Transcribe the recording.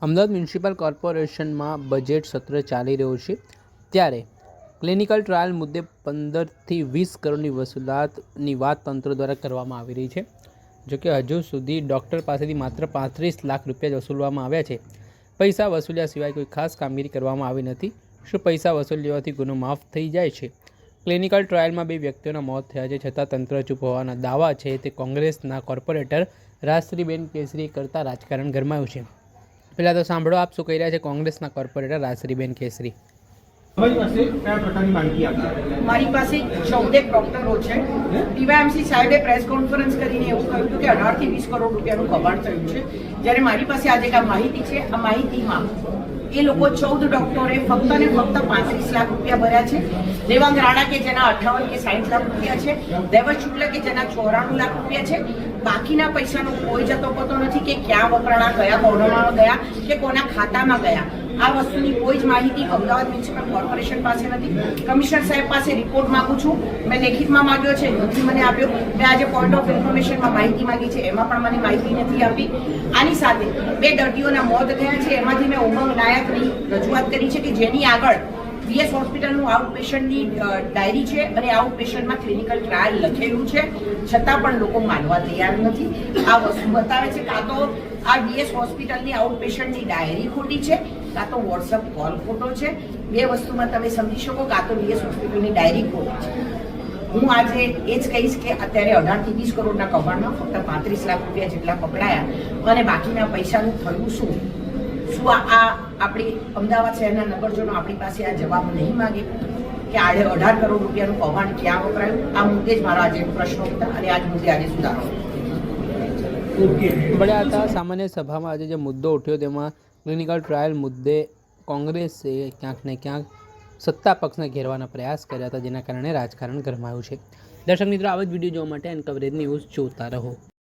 Ahmedabad municipal કોર્પોરેશનમાં budget સત્ર ચાલી રહ્યું છે ત્યારે ક્લિનિકલ ટ્રાયલ મુદ્દે 15થી 20 કરોડની વસૂલાતની વાત તંત્ર દ્વારા કરવામાં આવી રહી છે। જોકે હજુ સુધી ડૉક્ટર પાસેથી માત્ર 35 લાખ રૂપિયા વસૂલવામાં આવ્યા છે। પૈસા વસૂલ્યા સિવાય કોઈ ખાસ કામગીરી કરવામાં આવી નથી। શું પૈસા વસૂલ લેવાથી ગુનો માફ થઈ જાય છે? ક્લિનિકલ ટ્રાયલમાં 2 વ્યક્તિઓના મોત થયા છે છતાં તંત્ર ચૂપ હોવાના દાવા છે તે કોંગ્રેસના કોર્પોરેટર રાજશ્રીબેન કેસરીએ કરતા રાજકારણ ગરમાયું છે। પહેલાં તો સાંભળો આપ શું કહી રહ્યા છે કોંગ્રેસના કોર્પોરેટર રાજશ્રીબેન કેસરી। મારી પાસે 14 ડોક્ટરો છે। ડીવાયએમસી સાહેબે પ્રેસ કોન્ફરન્સ કરીને એવું કહ્યું હતું કે 18 થી 20 કરોડ રૂપિયાનું કૌભાંડ થયું છે। જ્યારે મારી પાસે આજે આ માહિતી છે, આ માહિતીમાં એ લોકો 14 ડોક્ટરે ફક્ત ને ફક્ત 35 લાખ રૂપિયા ભર્યા છે। દેવાંગ રાણા કે જેના 58 કે 60 લાખ રૂપિયા છે, દેવશ શુક્લ કે જેના 94 લાખ રૂપિયા છે। બાકીના પૈસાનો કોઈ જતો પતો નથી કે ક્યાં વપરાણા, કયા કોર્નરમાં ગયા કે કોના ખાતામાં ગયા। આ વસ્તુની કોઈ જ માહિતી અમદાવાદ મ્યુનિસિપલ કોર્પોરેશન પાસે નથી। કમિશનર સાહેબ પાસે રિપોર્ટ માંગુ છું, મેં લેખિતમાં માંગ્યો છે, નથી મને આપ્યો। મેં આજે પોઈન્ટ ઓફ ઇન્ફોર્મેશનમાં માહિતી માંગી છે, એમાં પણ મને માહિતી નથી આપી। આની સાથે 2 દર્દીઓના મોત થયા છે, એમાંથી મેં ઉમંગ નાયકની રજૂઆત કરી છે કે જેની આગળ વીએસ હોસ્પિટલનું આઉટ પેશન્ટની ડાયરી છે અને આઉટ પેશન્ટમાં ક્લિનિકલ ટ્રાયલ લખેલું છે, છતાં પણ લોકો માનવા તૈયાર નથી। આ વસ્તુ બતાવે છે કાં તો આ વીએસ હોસ્પિટલની આઉટ પેશન્ટની ડાયરી ખોટી છે, કાં તો વોટ્સઅપ કોલ ખોટો છે। 2 વસ્તુમાં તમે સમજી શકો, કાં તો વીએસ હોસ્પિટલની ડાયરી ખોટી છે। હું આજે એ જ કહીશ કે અત્યારે 18 થી 20 કરોડના કૌભાંડમાં ફક્ત 35 લાખ રૂપિયા જેટલા પકડાયા અને બાકીના પૈસાનું થયું શું આપણી અમદાવાદ શહેરના નગરજનો આપણી પાસે આ જવાબ નહીં માગે કે 18 કરોડ રૂપિયાનું કૌભાંડ ક્યાં વપરાયું? આ મુદ્દે જ મારા આજે પ્રશ્નો હતા અને આજ મુદ્દે આજે સુધારો મળ્યા હતા। સામાન્ય સભામાં આજે જે મુદ્દો ઉઠ્યો તેમાં ક્લિનિકલ ટ્રાયલ મુદ્દે કોંગ્રેસે ક્યાંક ને ક્યાંક સત્તા પક્ષને ઘેરવાના પ્રયાસ કર્યા હતા, જેના કારણે રાજકારણ ગરમાયું છે। દર્શક મિત્રો, આવા જ વિડીયો જોવા માટે એન કવરેજ ન્યૂઝ જોતા રહો।